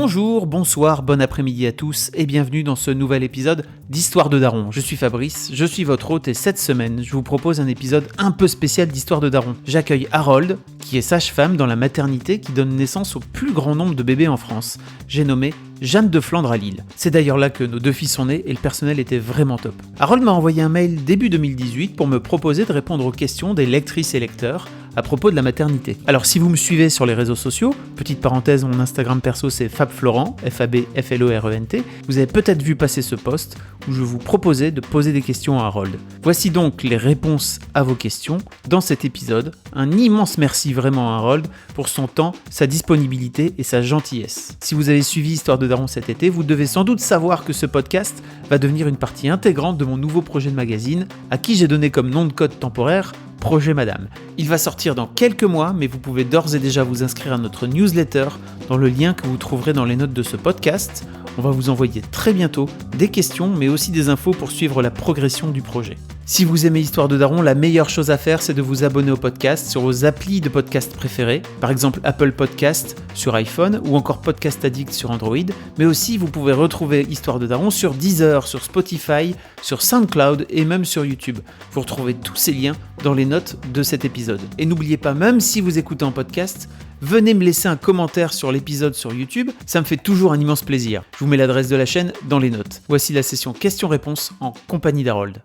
Bonjour, bonsoir, bon après-midi à tous et bienvenue dans ce nouvel épisode d'Histoire de Daron. Je suis Fabrice, je suis votre hôte et cette semaine, je vous propose un épisode un peu spécial d'Histoire de Daron. J'accueille Harold, qui est sage-femme dans la maternité qui donne naissance au plus grand nombre de bébés en France. J'ai nommé Jeanne de Flandre à Lille. C'est d'ailleurs là que nos 2 filles sont nées et le personnel était vraiment top. Harold m'a envoyé un mail début 2018 pour me proposer de répondre aux questions des lectrices et lecteurs à propos de la maternité. Alors si vous me suivez sur les réseaux sociaux, petite parenthèse, mon Instagram perso c'est FabFlorent, F-A-B-F-L-O-R-E-N-T, vous avez peut-être vu passer ce post où je vous proposais de poser des questions à Harold. Voici donc les réponses à vos questions dans cet épisode. Un immense merci vraiment à Harold pour son temps, sa disponibilité et sa gentillesse. Si vous avez suivi Histoire de Daron cet été, vous devez sans doute savoir que ce podcast va devenir une partie intégrante de mon nouveau projet de magazine, à qui j'ai donné comme nom de code temporaire Projet Madame. Il va sortir dans quelques mois, mais vous pouvez d'ores et déjà vous inscrire à notre newsletter dans le lien que vous trouverez dans les notes de ce podcast. On va vous envoyer très bientôt des questions, mais aussi des infos pour suivre la progression du projet. Si vous aimez Histoire de Daron, la meilleure chose à faire, c'est de vous abonner au podcast sur vos applis de podcast préférés, par exemple Apple Podcast sur iPhone ou encore Podcast Addict sur Android, mais aussi vous pouvez retrouver Histoire de Daron sur Deezer, sur Spotify, sur SoundCloud et même sur YouTube. Vous retrouvez tous ces liens dans les notes de cet épisode. Et n'oubliez pas, même si vous écoutez en podcast, venez me laisser un commentaire sur l'épisode sur YouTube, ça me fait toujours un immense plaisir. Je vous mets l'adresse de la chaîne dans les notes. Voici la session questions-réponses en compagnie d'Harold.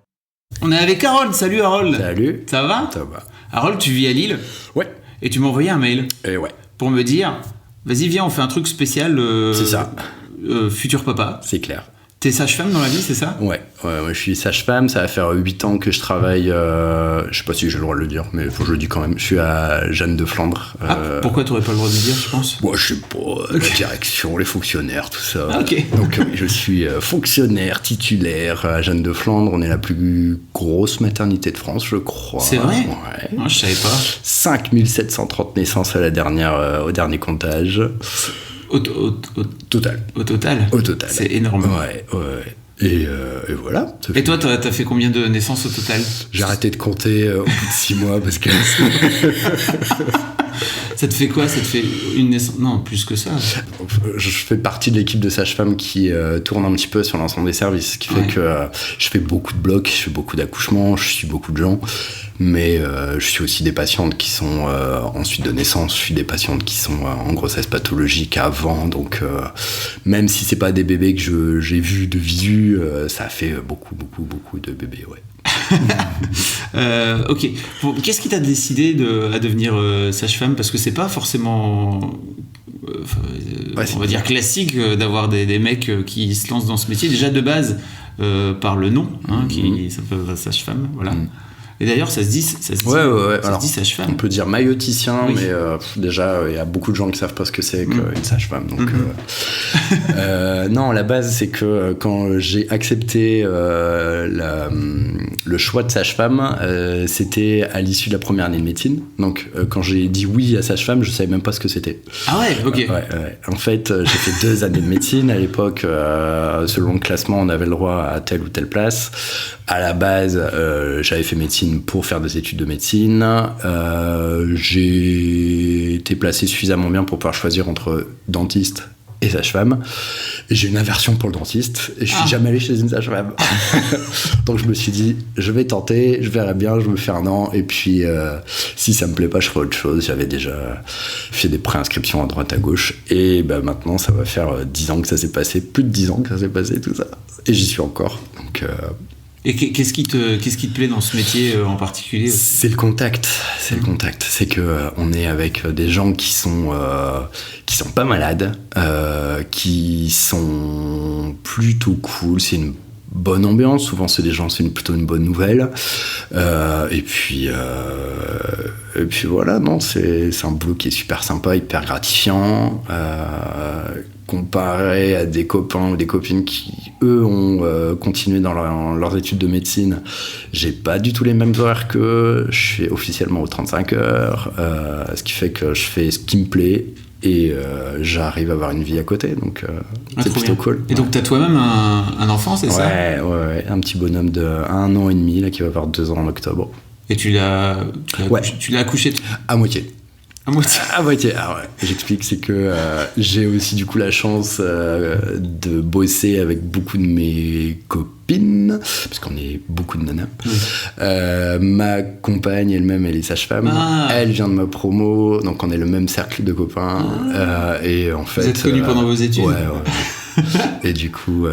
On est avec Harold, salut Harold. Salut. Ça va ? Ça va. Harold, tu vis à Lille ? Ouais. Et tu m'as envoyé un mail Ouais. pour me dire, vas-y viens on fait un truc spécial, C'est ça. Futur papa. C'est clair. T'es sage-femme dans la vie, c'est ça ? Ouais, je suis sage-femme, ça va faire 8 ans que je travaille, je sais pas si j'ai le droit de le dire, mais faut que je le dise quand même, je suis à Jeanne de Flandre. Pourquoi t'aurais pas le droit de le dire, je pense ? Moi, je sais pas, la direction, les fonctionnaires, tout ça. Ah, ok. Donc, je suis fonctionnaire titulaire à Jeanne de Flandre, on est la plus grosse maternité de France, je crois. C'est vrai ? Ouais. Moi, je savais pas. 5730 naissances à au dernier comptage. Au Total. Au total ? Au total. C'est énorme. Ouais. Et voilà. Et toi, t'as fait combien de naissances au total ? J'ai arrêté de compter au bout de 6 mois parce que... Ça te fait quoi ? Ça te fait une naissance ? Non, plus que ça. Je fais partie de l'équipe de sages-femmes qui tourne un petit peu sur l'ensemble des services, ce qui fait que je fais beaucoup de blocs, je fais beaucoup d'accouchements, je suis beaucoup de gens, mais je suis aussi des patientes qui sont en suite de naissance, je suis des patientes qui sont en grossesse pathologique avant, donc même si c'est pas des bébés que j'ai vus de visu, ça a fait beaucoup de bébés, ouais. Ok. Qu'est-ce qui t'a décidé à devenir sage-femme ? Parce que c'est pas forcément, on va dire classique d'avoir des mecs qui se lancent dans ce métier. Déjà de base, par le nom, qui s'appelle sage-femme, voilà. Et d'ailleurs, ça se dit sage-femme. On peut dire maïoticien, oui. mais déjà, il y a beaucoup de gens qui savent pas ce que c'est qu'une sage-femme. Donc, non, la base, c'est que quand j'ai accepté le choix de sage-femme, c'était à l'issue de la première année de médecine. Donc, quand j'ai dit oui à sage-femme, je savais même pas ce que c'était. Ah ouais, ok. Ouais. En fait, j'ai fait 2 années de médecine. À l'époque, selon le classement, on avait le droit à telle ou telle place. À la base, j'avais fait médecine pour faire des études de médecine. J'ai été placé suffisamment bien pour pouvoir choisir entre dentiste et sage-femme. Et j'ai une aversion pour le dentiste et je suis jamais allé chez une sage-femme. Donc je me suis dit, je vais tenter, je verrai bien, je me fais 1 an et puis si ça me plaît pas, je ferai autre chose. J'avais déjà fait des préinscriptions à droite à gauche et maintenant ça va faire 10 ans que ça s'est passé, plus de 10 ans que ça s'est passé tout ça. Et j'y suis encore. Donc et qu'est-ce qui te plaît dans ce métier en particulier ? C'est le contact. C'est que on est avec des gens qui sont pas malades, qui sont plutôt cool. C'est une bonne ambiance. Souvent, c'est des gens, c'est plutôt une bonne nouvelle. Et puis voilà. Non, c'est un boulot qui est super sympa, hyper gratifiant. Comparé à des copains ou des copines qui, eux, ont continué dans leurs études de médecine, j'ai pas du tout les mêmes horaires qu'eux. Je suis officiellement aux 35 heures, ce qui fait que je fais ce qui me plaît et j'arrive à avoir une vie à côté, donc c'est plutôt cool. Et donc t'as toi-même un enfant, c'est ça ? Ouais, un petit bonhomme de 1 an et demi là, qui va avoir 2 ans en octobre. Et tu l'as accouché À moitié. À moitié. À moitié. Alors, ouais, j'explique, c'est que j'ai aussi du coup la chance de bosser avec beaucoup de mes copines, parce qu'on est beaucoup de nanas. Ma compagne elle-même, elle est sage-femme. Elle vient de ma promo, donc on est le même cercle de copains. Et en fait, vous êtes connus pendant vos études. Ouais. Et du coup,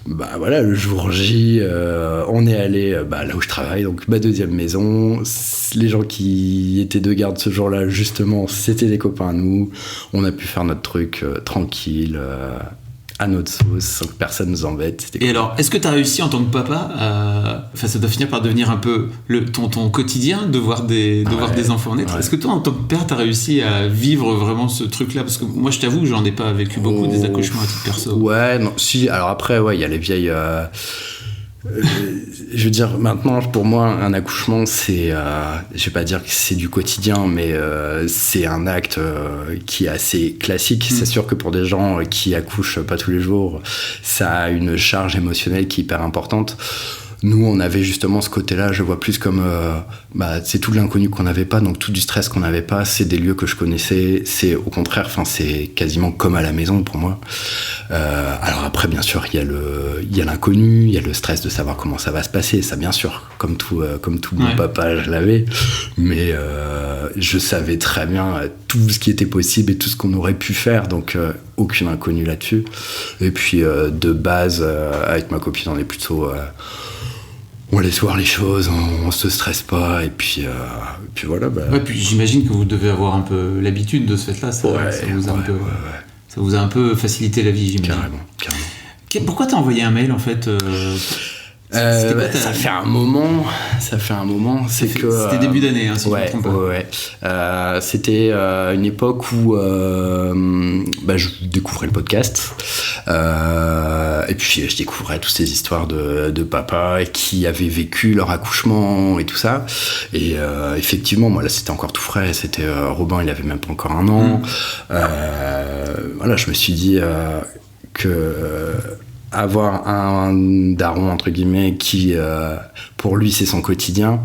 voilà, le jour J, on est allé là où je travaille, donc ma deuxième maison. Les gens qui étaient de garde ce jour-là, justement, c'était des copains à nous. On a pu faire notre truc tranquille, à notre sauce, sans que personne nous embête. Et alors, est-ce que tu as réussi en tant que papa, ça doit finir par devenir un peu ton quotidien de voir des enfants naître. Est-ce que toi, en tant que père, tu as réussi à vivre vraiment ce truc-là? Parce que moi, je t'avoue que j'en ai pas vécu beaucoup des accouchements à titre perso. Ouais, non, si. Alors après, il y a les vieilles... je veux dire, maintenant, pour moi, un accouchement, c'est... je vais pas dire que c'est du quotidien, mais c'est un acte qui est assez classique. C'est sûr que pour des gens qui accouchent pas tous les jours, ça a une charge émotionnelle qui est hyper importante. Nous, on avait justement ce côté-là, je vois plus comme... c'est tout l'inconnu qu'on n'avait pas, donc tout du stress qu'on n'avait pas, c'est des lieux que je connaissais, c'est au contraire, c'est quasiment comme à la maison pour moi. Alors après, bien sûr, il y a l'inconnu, il y a le stress de savoir comment ça va se passer, ça bien sûr, comme tout bon papa, je l'avais, mais je savais très bien tout ce qui était possible et tout ce qu'on aurait pu faire, donc aucune inconnue là-dessus. Et puis de base, avec ma copine, on est plutôt... on laisse voir les choses, on se stresse pas, et puis voilà. Puis j'imagine que vous devez avoir un peu l'habitude de ce fait-là, ça vous a un peu facilité la vie, j'imagine. Carrément. Pourquoi t'as envoyé un mail, en fait ça fait un moment. C'était début d'année, si je ne me trompe pas. C'était une époque où je découvrais le podcast. Et puis je découvrais toutes ces histoires de papa qui avaient vécu leur accouchement et tout ça. Et effectivement, moi là c'était encore tout frais. C'était Robin, il avait même pas encore 1 an. Je me suis dit que avoir un daron entre guillemets qui pour lui c'est son quotidien,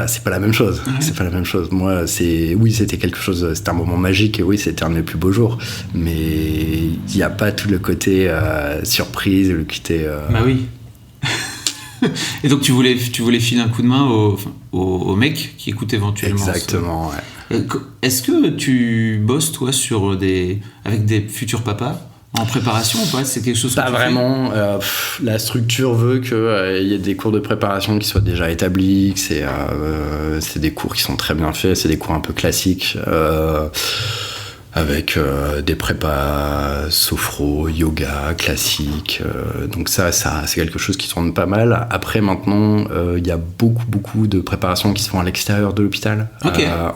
c'est pas la même chose. C'est pas la même chose. Moi, c'était quelque chose, c'était un moment magique, et oui, c'était un de mes plus beaux jours, mais il n'y a pas tout le côté surprise, le côté oui. Et donc tu voulais filer un coup de main au mec qui écoute éventuellement. Exactement. Est-ce que tu bosses toi avec des futurs papas en préparation ou pas? C'est quelque chose que pas vraiment. La structure veut qu'il y ait des cours de préparation qui soient déjà établis, que c'est des cours qui sont très bien faits, c'est des cours un peu classiques, avec des prépas sophro, yoga, classiques. Donc ça c'est quelque chose qui tourne pas mal. Après, maintenant, il y a beaucoup de préparations qui se font à l'extérieur de l'hôpital.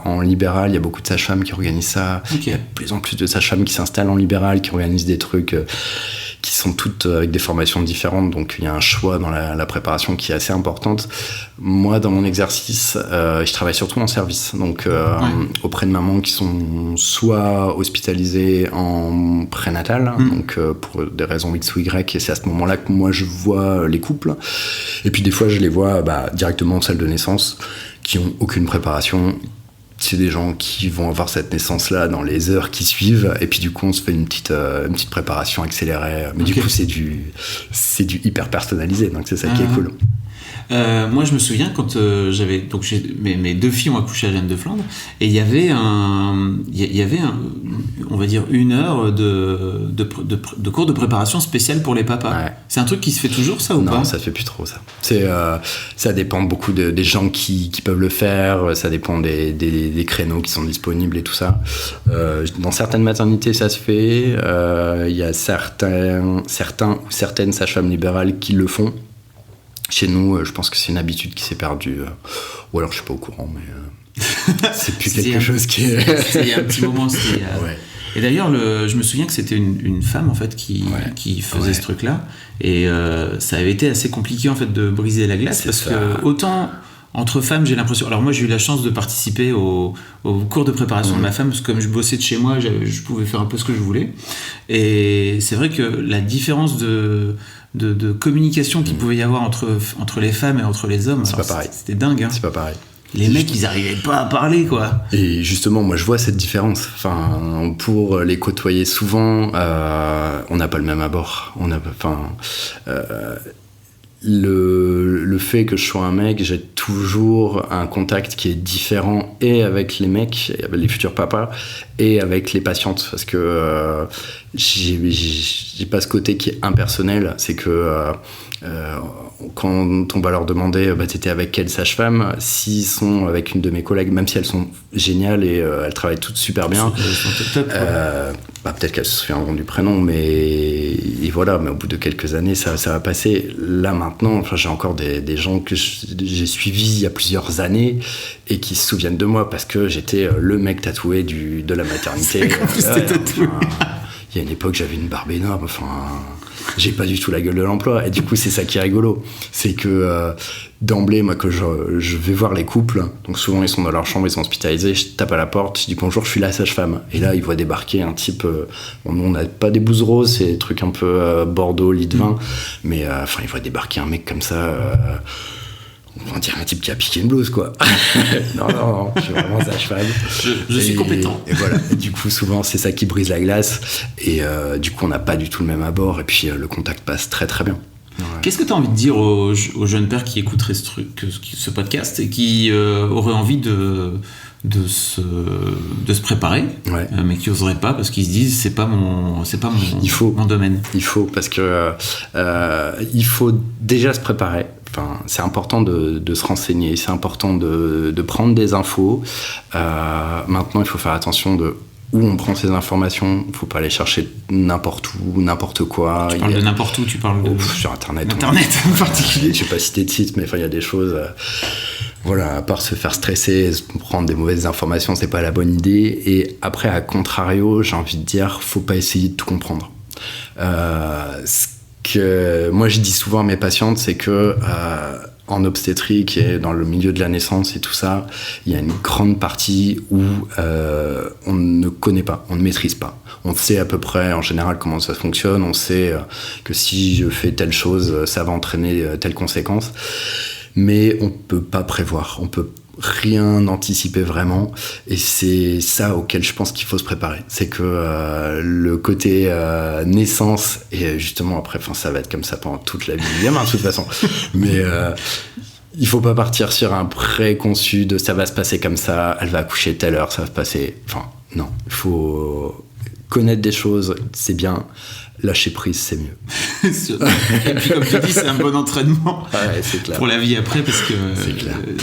En libéral, il y a beaucoup de sages-femmes qui organisent ça. Il y a de plus en plus de sages-femmes qui s'installent en libéral, qui organisent des trucs qui sont toutes avec des formations différentes. Donc il y a un choix dans la préparation qui est assez importante. Moi, dans mon exercice, je travaille surtout en service. Donc auprès de mamans qui sont soit hospitalisées en prénatal, donc pour des raisons X ou Y, et c'est à ce moment-là que moi je vois les couples. Et puis des fois je les vois directement en salle de naissance, qui ont aucune préparation. C'est des gens qui vont avoir cette naissance-là dans les heures qui suivent, et puis du coup on se fait une petite préparation accélérée, mais du coup c'est du hyper personnalisé, donc c'est ça qui est cool. Moi je me souviens quand mes 2 filles ont accouché à Jeanne de Flandre, et il y avait on va dire 1 heure de cours de préparation spécial pour les papas. C'est un truc qui se fait toujours, ça, ou pas? Non, ça se fait plus trop, ça. Ça dépend beaucoup des gens qui peuvent le faire, ça dépend des créneaux qui sont disponibles et tout ça. Dans certaines maternités ça se fait, il y a certains ou certaines sages-femmes libérales qui le font. Chez nous, je pense que c'est une habitude qui s'est perdue, ou alors je suis pas au courant, mais c'est plus quelque chose qui est... Il y a un petit moment aussi. Et d'ailleurs, je me souviens que c'était une femme en fait qui faisait ce truc-là, et ça avait été assez compliqué en fait de briser la glace, parce que autant entre femmes, j'ai l'impression... Alors moi, j'ai eu la chance de participer au cours de préparation de ma femme, parce que comme je bossais de chez moi, je pouvais faire un peu ce que je voulais, et c'est vrai que la différence de communication qu'il pouvait y avoir entre les femmes et entre les hommes, c'est pas pareil. C'était dingue. C'est pas pareil. Les mecs, ils arrivaient pas à parler, quoi. Et justement, moi, je vois cette différence. Enfin, pour les côtoyer souvent, on n'a pas le même abord. Le fait que je sois un mec, j'ai toujours un contact qui est différent et avec les mecs, avec les futurs papas, et avec les patientes, parce que j'ai pas ce côté qui est impersonnel. C'est que quand on va leur demander t'étais avec quelle sage-femme, s'ils sont avec une de mes collègues, même si elles sont géniales et elles travaillent toutes super bien, peut-être qu'elles se souviendront du prénom, mais au bout de quelques années ça va passer. Là maintenant, j'ai encore des gens que j'ai suivis il y a plusieurs années et qui se souviennent de moi parce que j'étais le mec tatoué de la maternité. Il y a une époque, j'avais une barbe énorme, j'ai pas du tout la gueule de l'emploi, et du coup c'est ça qui est rigolo, c'est que d'emblée, moi, que je vais voir les couples, donc souvent ils sont dans leur chambre, ils sont hospitalisés, je tape à la porte, je dis bonjour, je suis la sage-femme, et là ils voient débarquer un type, nous on n'a pas des blouses roses, c'est des trucs un peu Bordeaux, lit de vin, mais ils voient débarquer un mec comme ça, on dirait un type qui a piqué une blouse, quoi. non, je suis vraiment sage-femme. Je suis compétent. Et voilà. Et du coup, souvent, c'est ça qui brise la glace. Et du coup, on n'a pas du tout le même abord. Et puis, le contact passe très, très bien. Ouais. Qu'est-ce que tu as envie de dire aux jeunes pères qui écouteraient ce podcast et qui auraient envie de se préparer, ouais. Mais qui n'oseraient pas parce qu'ils se disent c'est pas mon domaine. Il faut, parce que il faut déjà se préparer. C'est important de se renseigner, c'est important de prendre des infos. Maintenant, il faut faire attention de où on prend ces informations. Il ne faut pas aller chercher n'importe où, n'importe quoi. Tu parles de n'importe où, tu parles de... sur Internet. Internet en particulier. Je ne vais pas citer de site, mais il y a des choses... à part se faire stresser, prendre des mauvaises informations, c'est pas la bonne idée. Et après, à contrario, j'ai envie de dire, faut pas essayer de tout comprendre. Ce que moi je dis souvent à mes patientes, c'est que en obstétrique et dans le milieu de la naissance et tout ça, il y a une grande partie où on ne connaît pas, on ne maîtrise pas. On sait à peu près en général comment ça fonctionne, on sait que si je fais telle chose, ça va entraîner telle conséquence. Mais on peut pas prévoir, on peut rien anticiper vraiment, et c'est ça auquel je pense qu'il faut se préparer. C'est que le côté naissance, et justement après, ça va être comme ça pendant toute la vie du gamin de toute façon, mais il faut pas partir sur un préconçu de ça va se passer comme ça, elle va accoucher telle heure, ça va se passer... non, il faut connaître des choses, c'est bien. Lâcher prise, c'est mieux. Et puis, comme tu dis, c'est un bon entraînement c'est clair. Pour la vie après, parce que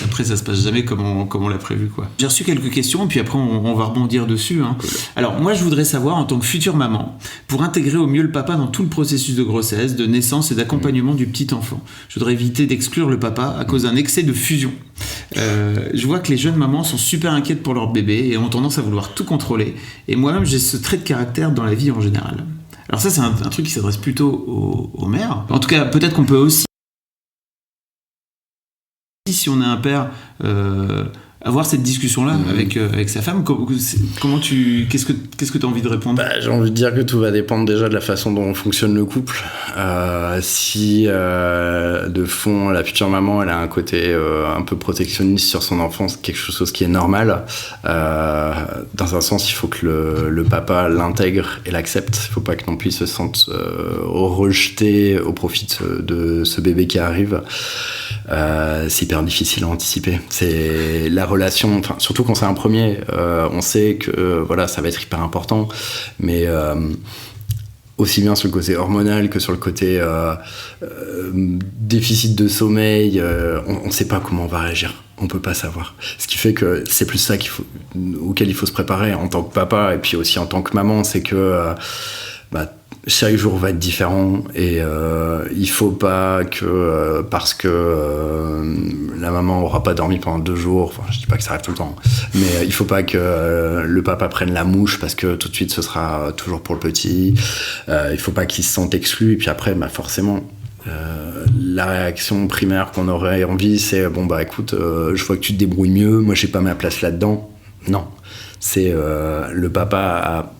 après, ça se passe jamais comme on l'a prévu, quoi. J'ai reçu quelques questions, et puis après, on va rebondir dessus. Hein. Cool. Alors, moi, je voudrais savoir, en tant que future maman, pour intégrer au mieux le papa dans tout le processus de grossesse, de naissance et d'accompagnement du petit enfant, je voudrais éviter d'exclure le papa à cause d'un excès de fusion. Je vois que les jeunes mamans sont super inquiètes pour leur bébé et ont tendance à vouloir tout contrôler. Et moi-même, j'ai ce trait de caractère dans la vie en général. Alors ça, c'est un truc qui s'adresse plutôt aux mères. En tout cas, peut-être qu'on peut aussi, si on est un père, avoir cette discussion-là avec sa femme. Qu'est-ce que tu as envie de répondre ? J'ai envie de dire que tout va dépendre déjà de la façon dont fonctionne le couple. Si de fond, la future maman, elle a un côté un peu protectionniste sur son enfant, c'est quelque chose qui est normal. Dans un sens, il faut que le papa l'intègre et l'accepte. Il ne faut pas que non plus il se sente rejeté au profit de ce bébé qui arrive. C'est hyper difficile à anticiper. C'est la relation, surtout quand c'est un premier, on sait que ça va être hyper important, mais aussi bien sur le côté hormonal que sur le côté déficit de sommeil, on ne sait pas comment on va réagir. On peut pas savoir. Ce qui fait que c'est plus ça auquel il faut se préparer en tant que papa et puis aussi en tant que maman, c'est que chaque jour va être différent et il faut pas que parce que la maman aura pas dormi pendant 2 jours, je dis pas que ça arrive tout le temps, mais il faut pas que le papa prenne la mouche parce que tout de suite ce sera toujours pour le petit. Il faut pas qu'il se sente exclu et puis après forcément la réaction primaire qu'on aurait envie, c'est écoute, je vois que tu te débrouilles mieux, moi j'ai pas ma place là-dedans. Non, c'est le papa a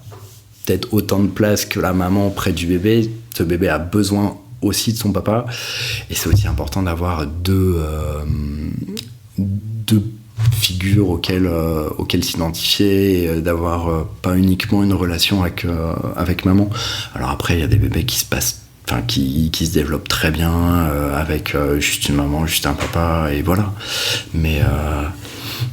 peut-être autant de place que la maman près du bébé. Ce bébé a besoin aussi de son papa, et c'est aussi important d'avoir deux figure auquel s'identifier, et d'avoir pas uniquement une relation avec maman. Alors après, il y a des bébés qui se développent très bien avec juste une maman, juste un papa, et voilà. Mais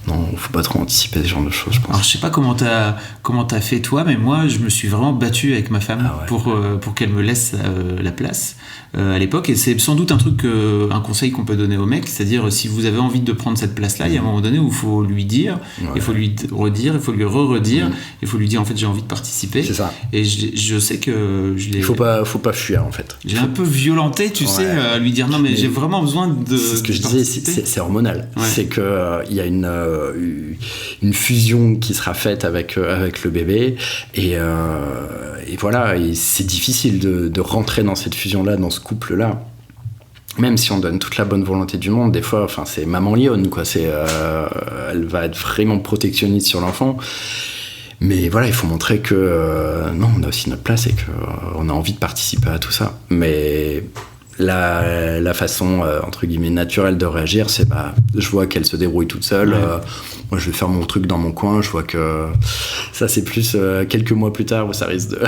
non, faut pas trop anticiper ce genre de choses, je pense. Alors je sais pas comment t'as fait toi, mais moi je me suis vraiment battu avec ma femme pour qu'elle me laisse la place à l'époque, et c'est sans doute un conseil qu'on peut donner aux mecs, c'est-à-dire si vous avez envie de prendre cette place-là, il y a un moment donné où il faut lui dire, il faut lui redire, il faut lui redire, il faut lui dire en fait j'ai envie de participer. C'est ça. Et je sais que je l'ai. Il faut pas fuir en fait. J'ai un peu violenté, tu sais, à lui dire non mais j'ai vraiment besoin de. C'est ce que je disais, c'est hormonal. Ouais. C'est que il y a une fusion qui sera faite avec le bébé, et voilà, et c'est difficile de rentrer dans cette fusion-là, dans ce couple-là. Même si on donne toute la bonne volonté du monde, des fois, enfin, c'est maman lionne, quoi. Elle va être vraiment protectionniste sur l'enfant. Mais voilà, il faut montrer que non, on a aussi notre place et qu'on a envie de participer à tout ça. Mais la façon, entre guillemets, naturelle de réagir, c'est je vois qu'elle se débrouille toute seule. Moi, je vais faire mon truc dans mon coin. Je vois que ça, c'est plus quelques mois plus tard où ça risque de...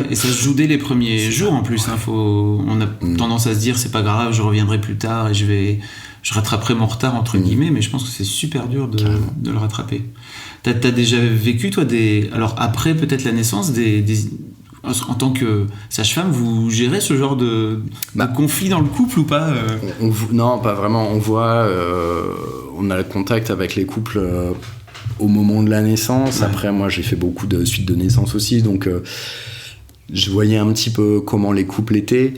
Et ça se joue dès les premiers jours, en plus. Hein, on a tendance à se dire, c'est pas grave, je reviendrai plus tard et je rattraperai mon retard, entre guillemets, mais je pense que c'est super dur de le rattraper. T'as déjà vécu, toi, alors après peut-être la naissance, en tant que sage-femme, vous gérez ce genre de conflit dans le couple ou pas Non, pas vraiment. On a le contact avec les couples au moment de la naissance. Ouais. Après, moi, j'ai fait beaucoup de suites de naissance aussi, donc je voyais un petit peu comment les couples étaient.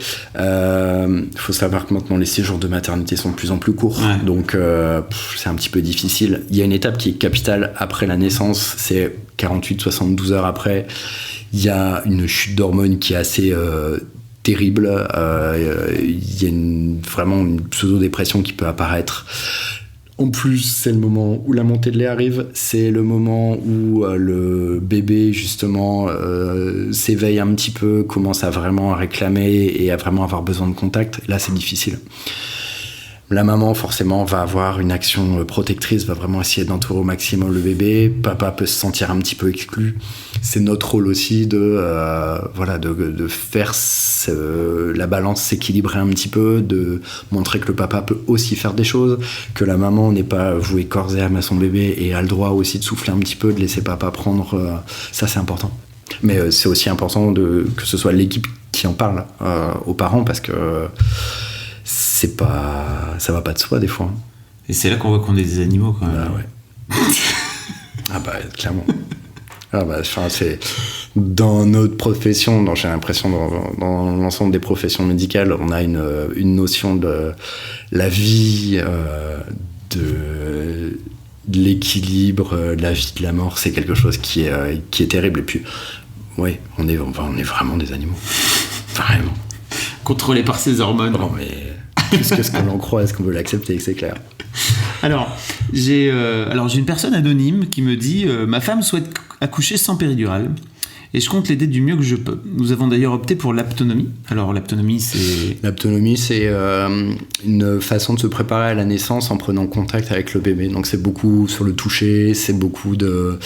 Faut savoir que maintenant, les séjours de maternité sont de plus en plus courts, donc c'est un petit peu difficile. Il y a une étape qui est capitale après la naissance, c'est 48-72 heures après. Il y a une chute d'hormones qui est assez terrible. Il y a vraiment une pseudo-dépression qui peut apparaître. En plus, c'est le moment où la montée de lait arrive. C'est le moment où le bébé, justement, s'éveille un petit peu, commence à vraiment réclamer et à vraiment avoir besoin de contact. Là, c'est difficile. La maman, forcément, va avoir une action protectrice, va vraiment essayer d'entourer au maximum le bébé. Papa peut se sentir un petit peu exclu. C'est notre rôle aussi de faire la balance s'équilibrer un petit peu, de montrer que le papa peut aussi faire des choses, que la maman n'est pas vouée corps et âme à son bébé et a le droit aussi de souffler un petit peu, de laisser papa prendre. Ça, c'est important. Mais c'est aussi important que ce soit l'équipe qui en parle aux parents, parce que ça va pas de soi des fois. Et c'est là qu'on voit qu'on est des animaux quand même. Clairement. C'est dans notre profession, j'ai l'impression dans l'ensemble des professions médicales, on a une notion de la vie, de l'équilibre, de la vie, de la mort. C'est quelque chose qui est terrible. Et puis, oui, on est vraiment des animaux. Vraiment. Contrôlés par ces hormones. Non, mais plus que ce qu'on en croit, est-ce qu'on veut l'accepter, c'est clair. Alors, j'ai une personne anonyme qui me dit ma femme souhaite accoucher sans péridurale et je compte l'aider du mieux que je peux. Nous avons d'ailleurs opté pour l'aptonomie. Alors, l'aptonomie, c'est une façon de se préparer à la naissance en prenant contact avec le bébé. Donc, c'est beaucoup sur le toucher, c'est beaucoup de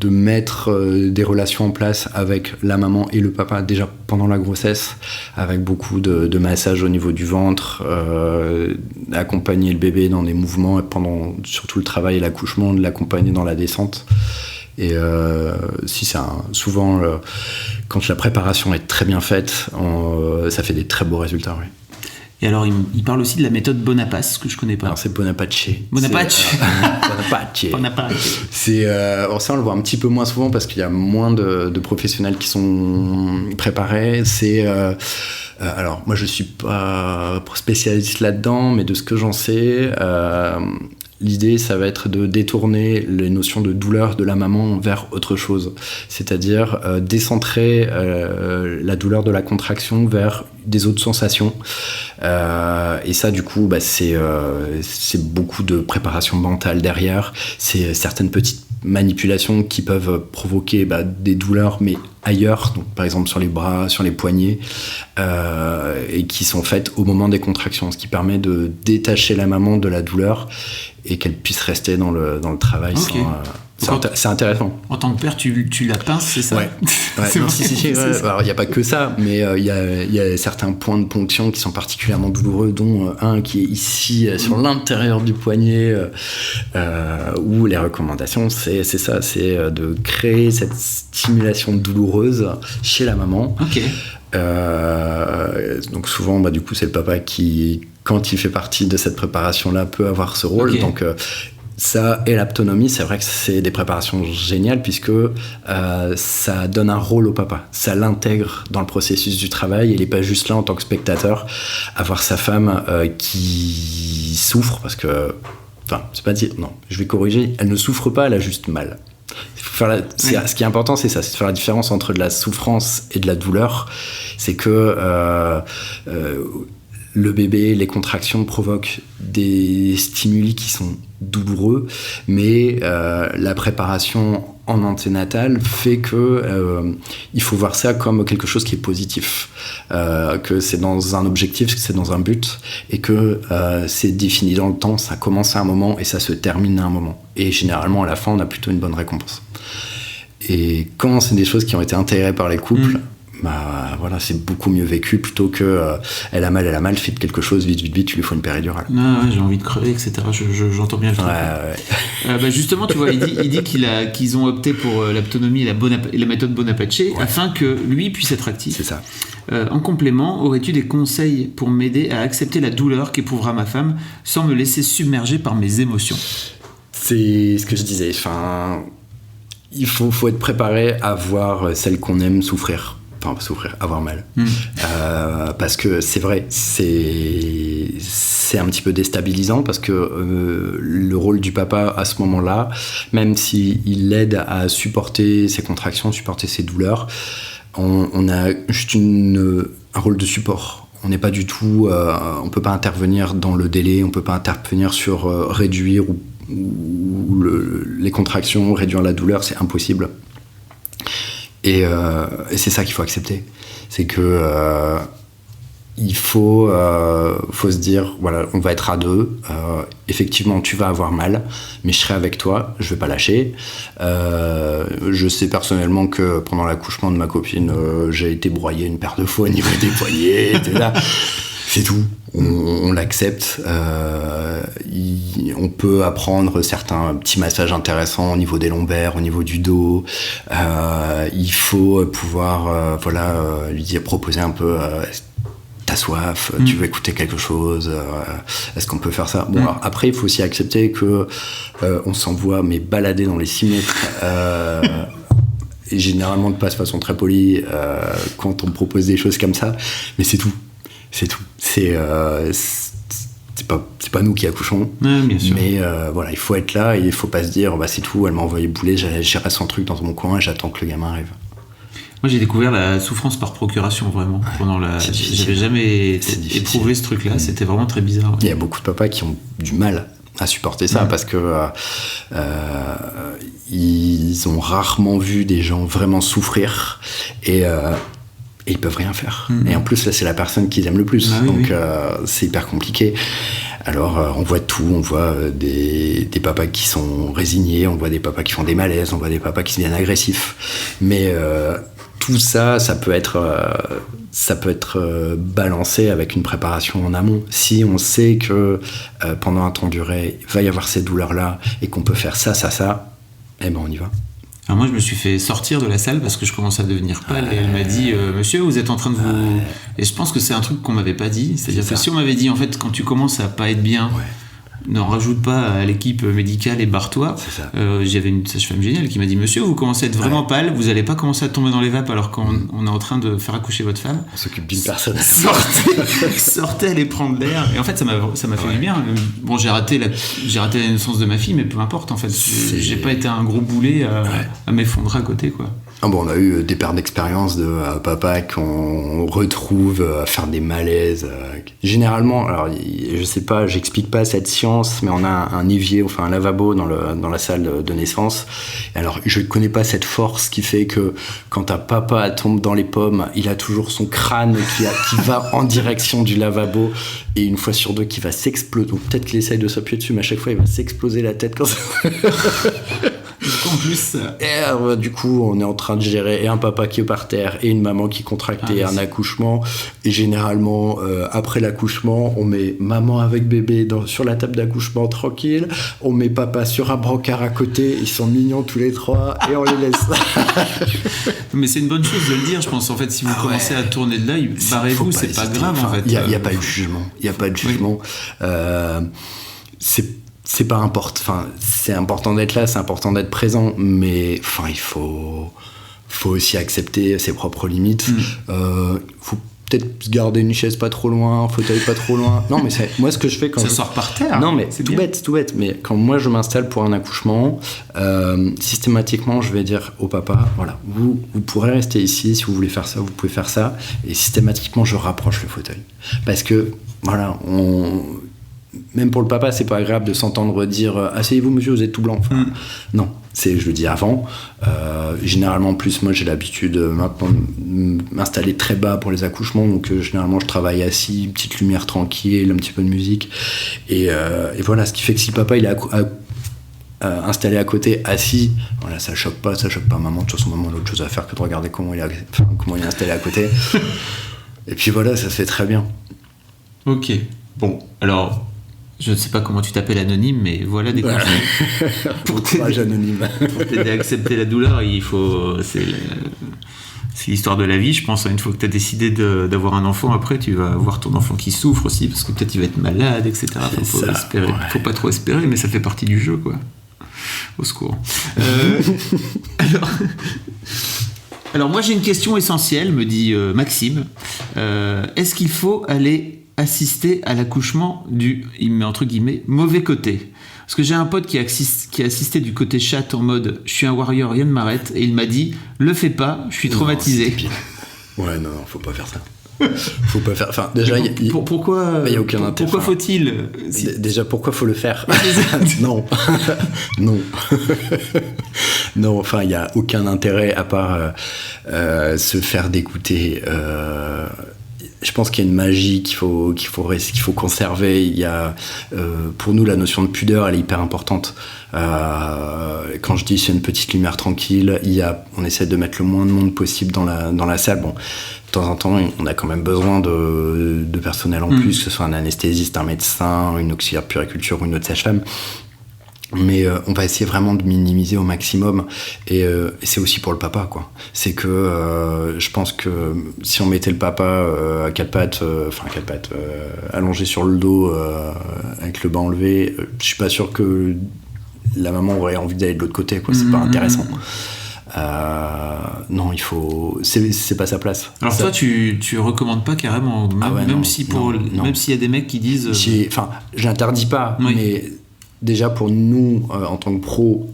mettre des relations en place avec la maman et le papa déjà pendant la grossesse, avec beaucoup de massages au niveau du ventre, accompagner le bébé dans des mouvements et pendant surtout le travail et l'accouchement, de l'accompagner dans la descente. Et souvent, quand la préparation est très bien faite, ça fait des très beaux résultats. Oui. Et alors, il parle aussi de la méthode Bonapace, que je connais pas. Alors, c'est Bonapace. Bonapace. C'est, ça, on le voit un petit peu moins souvent parce qu'il y a moins de professionnels qui sont préparés. Alors, moi, je suis pas spécialiste là-dedans, mais de ce que j'en sais, l'idée, ça va être de détourner les notions de douleur de la maman vers autre chose. C'est-à-dire décentrer la douleur de la contraction vers des autres sensations. Et ça, du coup, c'est beaucoup de préparation mentale derrière. C'est certaines petites manipulations qui peuvent provoquer des douleurs, mais ailleurs, donc par exemple sur les bras, sur les poignets, et qui sont faites au moment des contractions, ce qui permet de détacher la maman de la douleur et qu'elle puisse rester dans le travail. Okay. C'est intéressant. En tant que père, tu la pinces, c'est ça? Ouais. C'est non, vrai. si. Ouais. Alors, il n'y a pas que ça, mais il y a certains points de ponction qui sont particulièrement douloureux, dont un qui est ici, sur l'intérieur du poignet, où les recommandations, c'est ça, c'est de créer cette stimulation douloureuse chez la maman. Ok. Donc souvent, du coup, c'est le papa qui, quand il fait partie de cette préparation-là, peut avoir ce rôle. Okay. Donc ça et l'aptonomie, c'est vrai que c'est des préparations géniales puisque ça donne un rôle au papa. Ça l'intègre dans le processus du travail. Il n'est pas juste là en tant que spectateur à voir sa femme qui souffre parce que... Enfin, c'est pas dire... Non, je vais corriger. Elle ne souffre pas, elle a juste mal. Ce qui est important, c'est ça, c'est de faire la différence entre de la souffrance et de la douleur. C'est que le bébé, les contractions provoquent des stimuli qui sont douloureux, mais la préparation en anténatal fait que il faut voir ça comme quelque chose qui est positif, que c'est dans un objectif, que c'est dans un but, et que c'est défini dans le temps, ça commence à un moment et ça se termine à un moment. Et généralement, à la fin, on a plutôt une bonne récompense. Et quand c'est des choses qui ont été intégrées par les couples, voilà, c'est beaucoup mieux vécu plutôt que elle a mal, faites quelque chose, vite, tu lui faut une péridurale. Non, j'ai envie de crever, etc. J'entends bien le truc. Ouais. Justement, tu vois, il dit qu'ils ont opté pour l'aptonomie et la méthode Bonaparte afin que lui puisse être actif. C'est ça. En complément, aurais-tu des conseils pour m'aider à accepter la douleur qu'éprouvera ma femme sans me laisser submerger par mes émotions? C'est ce que je disais. Enfin, il faut être préparé à voir celle qu'on aime souffrir. Enfin, souffrir, avoir mal. Parce que c'est vrai, c'est un petit peu déstabilisant parce que le rôle du papa à ce moment-là, même s'il l'aide à supporter ses contractions, supporter ses douleurs, on a juste un rôle de support. On n'est pas du tout... on ne peut pas intervenir dans le délai, on ne peut pas intervenir sur réduire ou les contractions, réduire la douleur, c'est impossible. Et c'est ça qu'il faut accepter. C'est que il faut se dire, voilà, on va être à deux. Effectivement, tu vas avoir mal, mais je serai avec toi, je vais pas lâcher. Je sais personnellement que pendant l'accouchement de ma copine, j'ai été broyé une paire de fois au niveau des poignets, etc. C'est tout. On l'accepte. On peut apprendre certains petits massages intéressants au niveau des lombaires, au niveau du dos. Il faut pouvoir lui dire, proposer un peu t'as soif, tu veux écouter quelque chose, est-ce qu'on peut faire ça? Bon, alors après, il faut aussi accepter que on s'envoie balader dans les 6 mètres. Et généralement, pas de façon très polie quand on me propose des choses comme ça, mais c'est tout. C'est tout. C'est pas nous qui accouchons, bien sûr. Mais voilà, il faut être là et il faut pas se dire c'est tout, elle m'a envoyé bouler, je reste son truc dans mon coin et j'attends que le gamin arrive. Moi, j'ai découvert la souffrance par procuration, vraiment. J'avais jamais éprouvé ce truc-là, c'était vraiment très bizarre. Ouais. Il y a beaucoup de papas qui ont du mal à supporter ça parce que ils ont rarement vu des gens vraiment souffrir et ils peuvent rien faire. Et en plus, là, c'est la personne qu'ils aiment le plus. Donc, c'est hyper compliqué. Alors, on voit tout. On voit des papas qui sont résignés. On voit des papas qui font des malaises. On voit des papas qui deviennent agressifs. Mais tout ça, ça peut être balancé avec une préparation en amont. Si on sait que pendant un temps duré, il va y avoir ces douleurs-là et qu'on peut faire ça, eh ben on y va. Alors moi, je me suis fait sortir de la salle parce que je commence à devenir pâle et elle m'a dit monsieur, vous êtes en train de vous... Et je pense que c'est un truc qu'on m'avait pas dit. C'est-à-dire que si on m'avait dit, en fait, quand tu commences à pas être bien, n'en rajoute pas à l'équipe médicale et barre-toi. J'avais une sage-femme géniale qui m'a dit monsieur, vous commencez à être vraiment pâle, vous allez pas commencer à tomber dans les vapes alors qu'on est en train de faire accoucher votre femme. On s'occupe d'une personne. Sortez, allez prendre l'air. Et en fait, ça m'a fait du bien. Bon, j'ai raté la naissance de ma fille, mais peu importe. En fait, j'ai pas été un gros boulet à m'effondrer à côté, quoi. On a eu des paires d'expériences de papa qu'on retrouve à faire des malaises. Généralement, alors je sais pas, j'explique pas cette science, mais on a un évier, enfin un lavabo dans la salle de naissance. Et alors je connais pas cette force qui fait que quand un papa tombe dans les pommes, il a toujours son crâne qui va en direction du lavabo, et une fois sur deux qui va s'exploser. Donc peut-être qu'il essaye de s'appuyer dessus, mais à chaque fois il va s'exploser la tête quand ça... En plus, et du coup, on est en train de gérer et un papa qui est par terre et une maman qui contractait un accouchement. Et généralement, après l'accouchement, on met maman avec bébé sur la table d'accouchement tranquille. On met papa sur un brancard à côté. Ils sont mignons tous les trois et on les laisse. Mais c'est une bonne chose de le dire, je pense. En fait, si vous commencez à tourner de l'œil, barrez-vous, c'est pas grave. En fait. Il n'y a pas eu de jugement. Il n'y a pas de jugement. C'est pas important. Enfin, c'est important d'être là, c'est important d'être présent, mais enfin, il faut aussi accepter ses propres limites. Faut peut-être se garder une chaise pas trop loin, un fauteuil pas trop loin. Non, mais moi, ce que je fais quand sort par terre. Non, mais c'est tout bête. Mais quand moi je m'installe pour un accouchement, systématiquement, je vais dire au papa, voilà, vous pourrez rester ici si vous voulez faire ça, vous pouvez faire ça, et systématiquement, je rapproche le fauteuil, parce que voilà, même pour le papa, c'est pas agréable de s'entendre dire asseyez-vous monsieur, vous êtes tout blanc. Enfin, non, je le dis avant. Généralement, en plus, moi j'ai l'habitude maintenant de m'installer très bas pour les accouchements, donc généralement je travaille assis, une petite lumière tranquille, un petit peu de musique, et voilà, ce qui fait que si le papa il est installé à côté, assis, voilà, ça choque pas maman. De toute façon, maman a autre chose à faire que de regarder comment il est installé à côté. Et puis voilà, ça se fait très bien. Ok, bon, alors je ne sais pas comment tu t'appelles anonyme, mais voilà des conseils. Pour t'aider à accepter la douleur, c'est l'histoire de la vie, je pense. Une fois que tu as décidé d'avoir un enfant, après tu vas avoir ton enfant qui souffre aussi, parce que peut-être il va être malade, etc. Faut pas trop espérer, mais ça fait partie du jeu, quoi. Au secours. Alors moi j'ai une question essentielle, me dit Maxime. Est-ce qu'il faut aller assister à l'accouchement il met entre guillemets, mauvais côté? Parce que j'ai un pote qui a assisté du côté chat en mode je suis un warrior, rien ne m'arrête, et il m'a dit le fais pas, je suis traumatisé. Ouais, non, faut pas faire ça. Faut pas faire. Enfin, déjà, pourquoi il y a aucun intérêt. Pourquoi faut-il Déjà, pourquoi faut le faire? Non, non, non. Enfin, il y a aucun intérêt à part se faire dégoûter. Je pense qu'il y a une magie qu'il faut conserver. Il y a, pour nous, la notion de pudeur, elle est hyper importante. Quand je dis c'est une petite lumière tranquille, on essaie de mettre le moins de monde possible dans la salle. Bon, de temps en temps, on a quand même besoin de personnel en plus, que ce soit un anesthésiste, un médecin, une auxiliaire de puériculture ou une autre sage-femme. Mais on va essayer vraiment de minimiser au maximum, et c'est aussi pour le papa, quoi. C'est que je pense que si on mettait le papa à quatre pattes, allongé sur le dos avec le bas enlevé, je suis pas sûr que la maman aurait envie d'aller de l'autre côté, quoi. C'est pas intéressant. Non, c'est pas sa place. Alors toi, tu recommandes pas carrément, même s'il y a des mecs qui disent. J'interdis pas, mais déjà pour nous en tant que pro,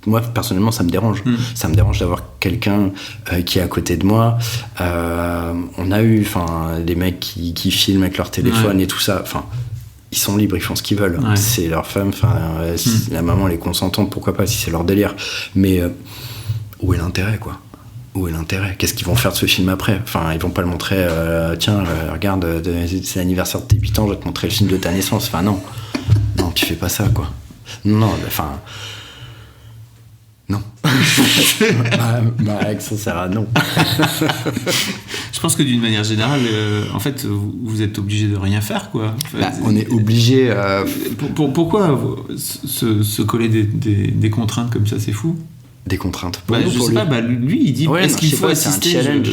moi personnellement ça me dérange. Ça me dérange d'avoir quelqu'un qui est à côté de moi. On a eu des mecs qui filment avec leur téléphone et tout ça. Ils sont libres, ils font ce qu'ils veulent. C'est leur femme, si la maman elle est consentante, pourquoi pas, si c'est leur délire. Mais où est l'intérêt, quoi? Où est l'intérêt? Qu'est-ce qu'ils vont faire de ce film après? Ils vont pas le montrer, tiens, regarde, c'est l'anniversaire de tes 8 ans, je vais te montrer le film de ta naissance. Non, tu fais pas ça, quoi. Non. Ça sert à non. Je pense que d'une manière générale, en fait, vous êtes obligé de rien faire, quoi. On est obligé. Pourquoi se coller des contraintes comme ça, c'est fou? Des contraintes. Je sais pas. Lui, il dit est-ce qu'il faut assister?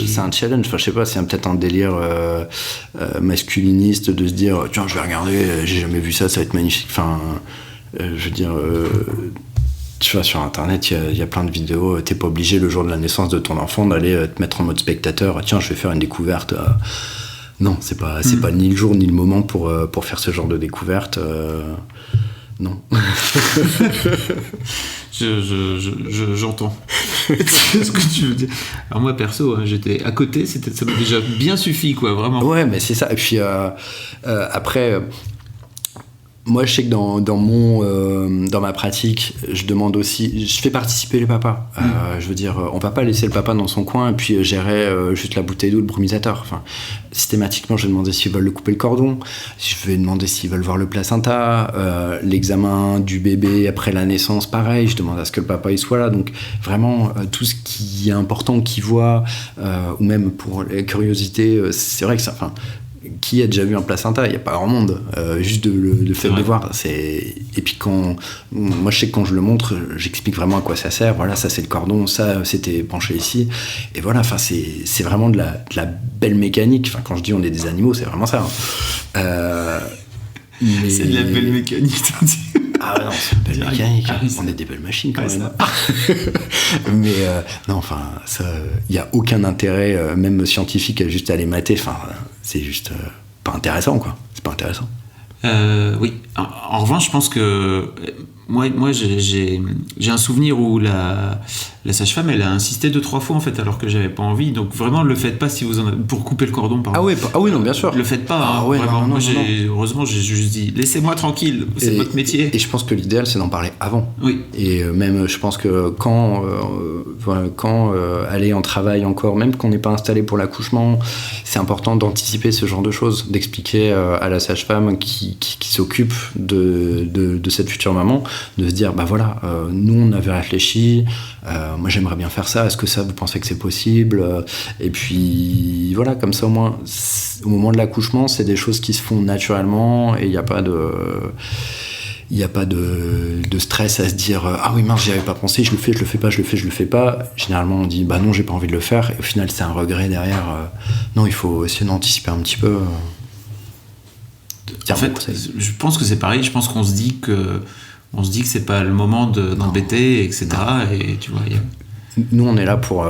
C'est un challenge. Je sais pas. C'est peut-être un délire masculiniste de se dire tiens, je vais regarder. J'ai jamais vu ça. Ça va être magnifique. Je veux dire. Tu vois, sur internet, il y a plein de vidéos. T'es pas obligé le jour de la naissance de ton enfant d'aller te mettre en mode spectateur. Tiens, je vais faire une découverte. Non, c'est pas ni le jour ni le moment pour faire ce genre de découverte. Non. J'entends. C'est ce que tu veux dire. Alors moi perso, j'étais à côté, ça m'a déjà bien suffi, quoi, vraiment. Ouais, mais c'est ça. Et puis après, moi je sais que dans ma pratique, je demande aussi, je fais participer les papas. Je veux dire, on va pas laisser le papa dans son coin et puis gérer juste la bouteille d'eau, le brumisateur. Enfin, systématiquement, je vais demander s'ils veulent le couper le cordon, je vais demander s'ils veulent voir le placenta, l'examen du bébé après la naissance, pareil, je demande à ce que le papa il soit là. Donc vraiment, tout ce qui est important qu'il voit, ou même pour la curiosité, c'est vrai que ça... Enfin, qui a déjà vu un placenta? Il n'y a pas grand monde. Juste le fait de le voir. Et puis moi je sais que quand je le montre, j'explique vraiment à quoi ça sert. Voilà, ça c'est le cordon, ça c'était penché ici. Et voilà, enfin c'est vraiment de la belle mécanique. Enfin, quand je dis on est des animaux, c'est vraiment ça. Mais... C'est de la belle mécanique, t'en dis. Ah non, c'est une belle mécanique. On est des belles machines quand même. Mais non, enfin, il n'y a aucun intérêt, même scientifique, à juste aller mater. Enfin, c'est juste pas intéressant, quoi. C'est pas intéressant. Oui. En revanche, je pense que moi j'ai un souvenir où la sage-femme, elle a insisté 2-3 fois en fait, alors que j'avais pas envie. Donc vraiment, le faites pas si vous en avez, pour couper le cordon. Pardon. Ah oui, non, bien sûr. Le faites pas. Ah ouais, vraiment. non, Moi, heureusement, j'ai juste dit laissez-moi tranquille. C'est votre métier. Et je pense que l'idéal, c'est d'en parler avant. Oui. Et même, je pense que quand aller en travail encore, même qu'on n'est pas installé pour l'accouchement, c'est important d'anticiper ce genre de choses, d'expliquer à la sage-femme qui s'occupe de cette future maman, de se dire bah voilà, nous on avait réfléchi, moi j'aimerais bien faire ça, est-ce que ça vous pensez que c'est possible, et puis voilà, comme ça au moins au moment de l'accouchement c'est des choses qui se font naturellement et il n'y a pas de stress à se dire ah oui mince j'y avais pas pensé, je le fais pas. Généralement on dit bah non j'ai pas envie de le faire et au final c'est un regret derrière. Non, il faut essayer d'anticiper un petit peu. En fait, je pense que c'est pareil, je pense qu'on se dit que c'est pas le moment d'embêter, etc. Et tu vois, nous on est là pour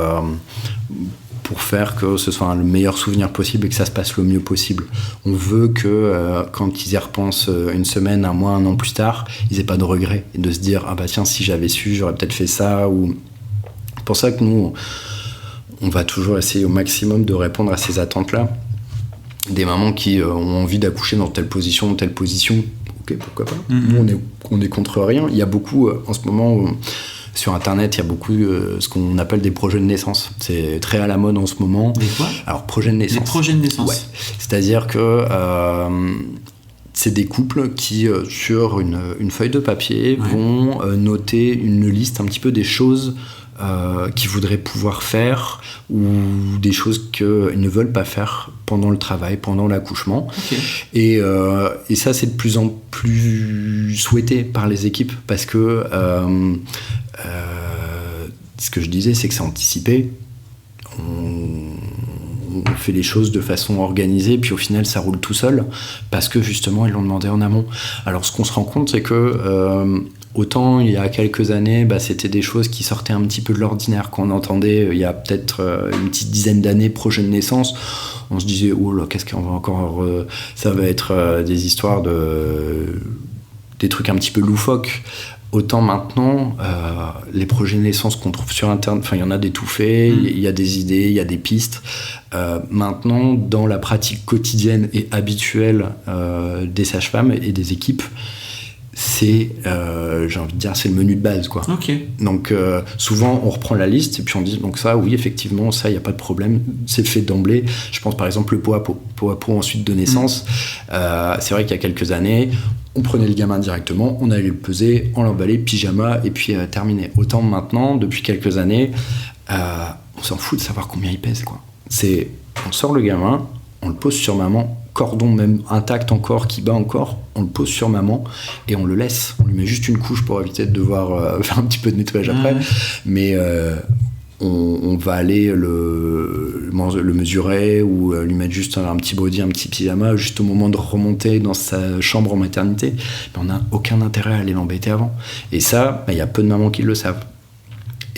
faire que ce soit le meilleur souvenir possible et que ça se passe le mieux possible. On veut que quand ils y repensent une semaine, un mois, un an plus tard, ils aient pas de regrets et de se dire ah bah tiens si j'avais su j'aurais peut-être fait ça. Ou c'est pour ça que nous on va toujours essayer au maximum de répondre à ces attentes-là. Des mamans qui ont envie d'accoucher dans telle position, ok, pourquoi pas. Nous, on est contre rien. Il y a beaucoup, en ce moment, sur Internet, il y a beaucoup ce qu'on appelle des projets de naissance. C'est très à la mode en ce moment. Des quoi ? Alors, projets de naissance. Des projets de naissance. Ouais. C'est-à-dire que c'est des couples qui, sur une feuille de papier, vont noter une liste un petit peu des choses qu'ils voudraient pouvoir faire ou des choses qu'ils ne veulent pas faire pendant le travail, pendant l'accouchement. Okay. Et ça, c'est de plus en plus souhaité par les équipes parce que ce que je disais, c'est que c'est anticipé. On fait les choses de façon organisée, puis au final, ça roule tout seul parce que justement, ils l'ont demandé en amont. Alors, ce qu'on se rend compte, c'est que autant il y a quelques années, c'était des choses qui sortaient un petit peu de l'ordinaire. Quand on entendait, il y a peut-être une petite dizaine d'années, projet de naissance, on se disait, oh là, qu'est-ce qu'on va encore... ça va être des histoires des trucs un petit peu loufoques. Autant maintenant, les projets de naissance qu'on trouve sur Internet, il y en a des tout faits, il y a des idées, il y a des pistes. Maintenant, dans la pratique quotidienne et habituelle des sages-femmes et des équipes, c'est, j'ai envie de dire, c'est le menu de base, quoi. Okay. Donc, souvent, on reprend la liste et puis on dit, donc ça, oui, effectivement, ça, il n'y a pas de problème, c'est fait d'emblée. Je pense, par exemple, le pot à pot ensuite de naissance. C'est vrai qu'il y a quelques années, on prenait le gamin directement, on allait le peser, on l'emballait, pyjama, et puis terminé. Autant maintenant, depuis quelques années, on s'en fout de savoir combien il pèse, quoi. On sort le gamin, on le pose sur maman, cordon même intact encore, qui bat encore, on le pose sur maman et on le laisse. On lui met juste une couche pour éviter de devoir faire un petit peu de nettoyage après. Mais on va aller le mesurer ou lui mettre juste un petit body, un petit pyjama, juste au moment de remonter dans sa chambre en maternité. Mais on n'a aucun intérêt à aller l'embêter avant. Et ça, il y a peu de mamans qui le savent.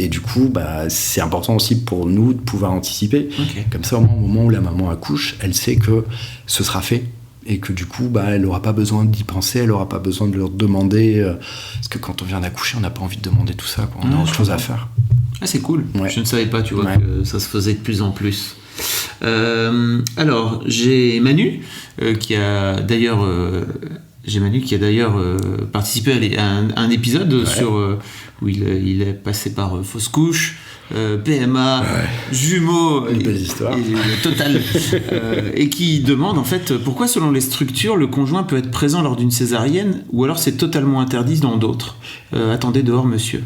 Et du coup, c'est important aussi pour nous de pouvoir anticiper. Okay. Comme ça, au moment où la maman accouche, elle sait que ce sera fait. Et que du coup, elle n'aura pas besoin d'y penser, elle n'aura pas besoin de leur demander. Parce que quand on vient d'accoucher, on n'a pas envie de demander tout ça, quoi. On a autre chose à faire. Ah, c'est cool. Ouais. Je ne savais pas, tu vois, que ça se faisait de plus en plus. Alors, j'ai Manu qui a d'ailleurs participé à un épisode sur où il est passé par fausse couche, PMA, jumeaux, une belle histoire, et total, et qui demande en fait pourquoi selon les structures le conjoint peut être présent lors d'une césarienne ou alors c'est totalement interdit dans d'autres. Attendez dehors, monsieur.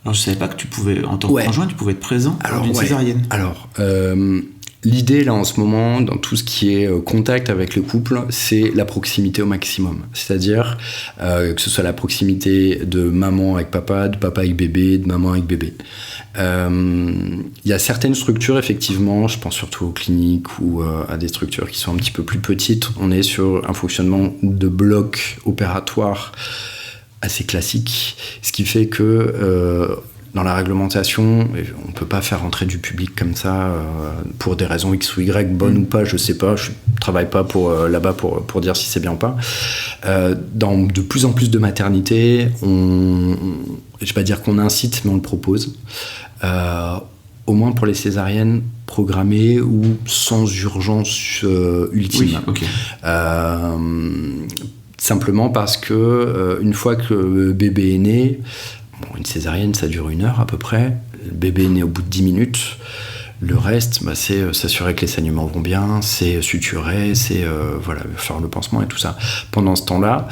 Alors je savais pas que tu pouvais, en tant que conjoint, tu pouvais être présent lors d'une césarienne. Alors, l'idée là en ce moment, dans tout ce qui est contact avec le couple, c'est la proximité au maximum. C'est-à-dire que ce soit la proximité de maman avec papa, de papa avec bébé, de maman avec bébé. Il y a certaines structures, effectivement, je pense surtout aux cliniques ou à des structures qui sont un petit peu plus petites. On est sur un fonctionnement de bloc opératoire assez classique, ce qui fait que dans la réglementation, on ne peut pas faire rentrer du public comme ça pour des raisons X ou Y, bonnes ou pas, je ne sais pas, je ne travaille pas là-bas pour dire si c'est bien ou pas. Dans de plus en plus de maternités, je ne vais pas dire qu'on incite, mais on le propose. Au moins pour les césariennes programmées ou sans urgence ultime. Oui, okay. Simplement parce que une fois que le bébé est né, une césarienne ça dure 1 heure à peu près, le bébé est né au bout de 10 minutes, le reste c'est s'assurer que les saignements vont bien, c'est suturer, c'est faire le pansement et tout ça. Pendant ce temps-là,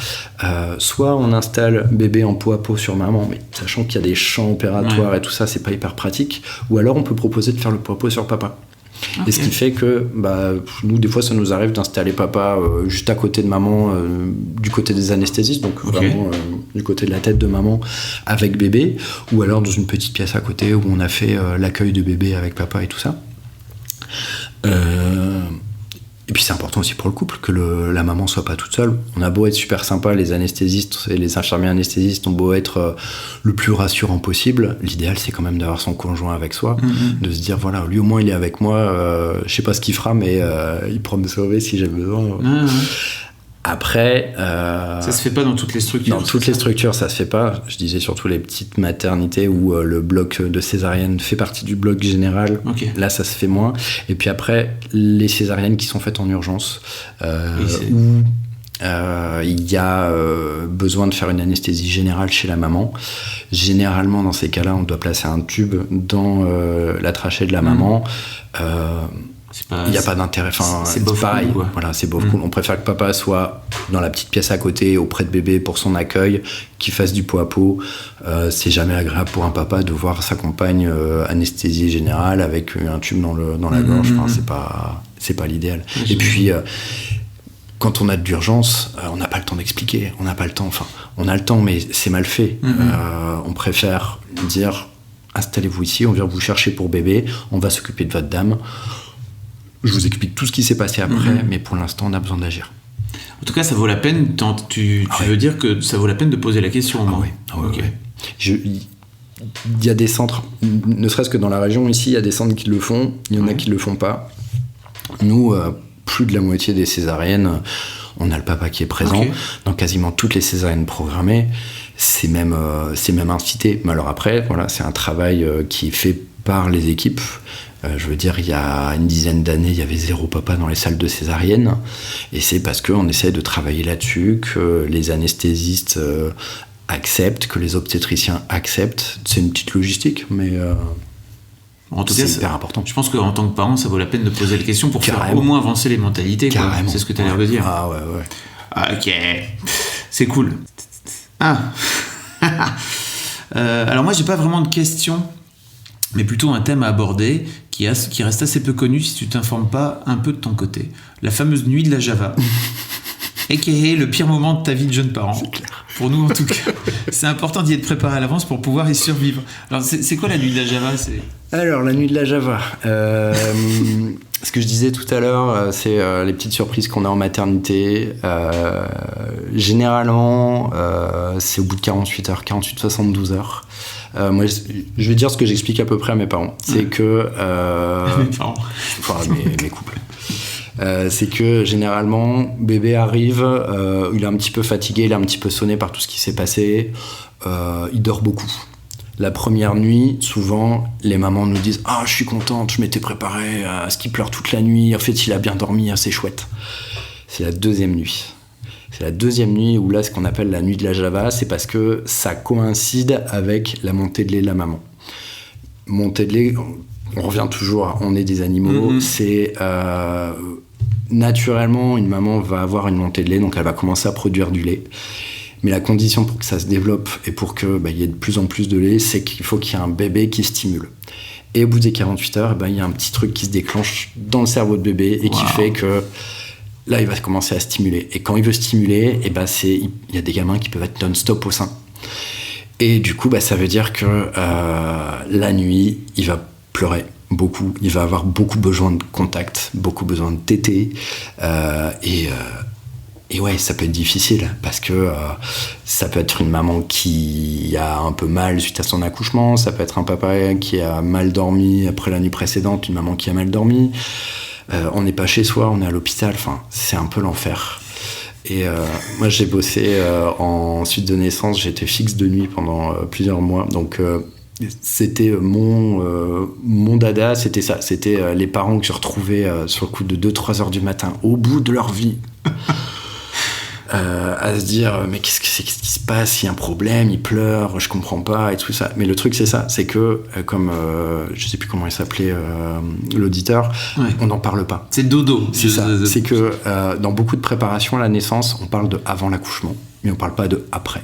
soit on installe bébé en peau à peau sur maman, mais sachant qu'il y a des champs opératoires et tout ça, c'est pas hyper pratique, ou alors on peut proposer de faire le peau à peau sur papa. Okay. Et ce qui fait que nous des fois ça nous arrive d'installer papa juste à côté de maman, du côté des anesthésistes, donc vraiment du côté de la tête de maman avec bébé, ou alors dans une petite pièce à côté où on a fait l'accueil de bébé avec papa et tout ça. Et puis c'est important aussi pour le couple que la maman soit pas toute seule. On a beau être super sympa, les anesthésistes et les infirmiers anesthésistes ont beau être le plus rassurant possible, l'idéal c'est quand même d'avoir son conjoint avec soi, de se dire voilà, lui au moins il est avec moi, je sais pas ce qu'il fera mais il pourra me sauver si j'ai besoin. Après, ça se fait pas dans toutes les structures. Dans toutes les structures, ça se fait pas. Je disais surtout les petites maternités où le bloc de césarienne fait partie du bloc général. Okay. Là, ça se fait moins. Et puis après, les césariennes qui sont faites en urgence, où il y a besoin de faire une anesthésie générale chez la maman. Généralement, dans ces cas-là, on doit placer un tube dans la trachée de la maman. Il n'y a pas d'intérêt, c'est pareil, voilà, c'est bof cool. On préfère que papa soit dans la petite pièce à côté auprès de bébé pour son accueil, qu'il fasse du pot à pot. C'est jamais agréable pour un papa de voir sa compagne anesthésie générale avec un tube dans la gorge. C'est pas l'idéal. Et puis quand on a de l'urgence, on n'a pas le temps d'expliquer, on n'a pas le temps, on a le temps mais c'est mal fait. On préfère dire installez-vous ici, on vient vous chercher pour bébé, on va s'occuper de votre dame. Je vous explique tout ce qui s'est passé après, mais pour l'instant, on a besoin d'agir. En tout cas, ça vaut la peine. Tu veux dire que ça vaut la peine de poser la question. Oui. Il y a des centres, ne serait-ce que dans la région ici, il y a des centres qui le font. Il y en a qui le font pas. Nous, plus de la moitié des césariennes, on a le papa qui est présent. Okay. Dans quasiment toutes les césariennes programmées, c'est même incité. Mais alors après, voilà, c'est un travail qui est fait par les équipes. Je veux dire, il y a une dizaine d'années, il y avait 0 papa dans les salles de césarienne. Et c'est parce qu'on essaie de travailler là-dessus, que les anesthésistes acceptent, que les obstétriciens acceptent. C'est une petite logistique, mais en tout cas, c'est hyper important. Je pense qu'en tant que parent, ça vaut la peine de poser les questions pour faire au moins avancer les mentalités. Carrément. C'est ce que tu as l'air de dire. Ah ouais. Ok, c'est cool. Alors moi, j'ai pas vraiment de questions, mais plutôt un thème à aborder qui reste assez peu connu si tu t'informes pas un peu de ton côté. La fameuse nuit de la Java, aka le pire moment de ta vie de jeune parent. C'est clair. Pour nous en tout cas. C'est important d'y être préparé à l'avance pour pouvoir y survivre. Alors c'est quoi la nuit de la Java ? Alors la nuit de la Java, ce que je disais tout à l'heure, c'est les petites surprises qu'on a en maternité. Généralement, c'est au bout de 48 heures, 48-72 heures. Moi, je vais dire ce que j'explique à peu près à mes parents. C'est que... mes parents. Mes couples. C'est que généralement, bébé arrive, il est un petit peu fatigué, il est un petit peu sonné par tout ce qui s'est passé, il dort beaucoup. La première nuit, souvent, les mamans nous disent « Ah, je suis contente, je m'étais préparée à ce qu'il pleure toute la nuit. En fait, il a bien dormi, c'est chouette. » C'est la deuxième nuit. C'est la deuxième nuit où là, ce qu'on appelle la nuit de la Java, c'est parce que ça coïncide avec la montée de lait de la maman. Montée de lait, on revient toujours, on est des animaux, c'est... naturellement, une maman va avoir une montée de lait, donc elle va commencer à produire du lait. Mais la condition pour que ça se développe et pour qu'il y ait de plus en plus de lait, c'est qu'il faut qu'il y ait un bébé qui stimule. Et au bout des 48 heures, il y a un petit truc qui se déclenche dans le cerveau de bébé et qui fait que là, il va commencer à stimuler. Et quand il veut stimuler, il y a des gamins qui peuvent être non-stop au sein. Et du coup, ça veut dire que la nuit, il va pleurer beaucoup. Il va avoir beaucoup besoin de contact, beaucoup besoin de téter. Et ouais, ça peut être difficile parce que ça peut être une maman qui a un peu mal suite à son accouchement, ça peut être un papa qui a mal dormi après la nuit précédente, une maman qui a mal dormi. On n'est pas chez soi, on est à l'hôpital, enfin, c'est un peu l'enfer. Et moi, j'ai bossé en suite de naissance, j'étais fixe de nuit pendant plusieurs mois, donc c'était mon dada, c'était ça, c'était les parents que je retrouvais sur le coup de 2-3 heures du matin, au bout de leur vie. À se dire mais qu'est-ce qui se passe, il y a un problème, il pleure, je comprends pas et tout ça. Mais le truc c'est ça, c'est que comme je sais plus comment il s'appelait l'auditeur, on n'en parle pas. C'est dodo. C'est ça. C'est que dans beaucoup de préparations à la naissance, on parle de avant l'accouchement, mais on parle pas de après.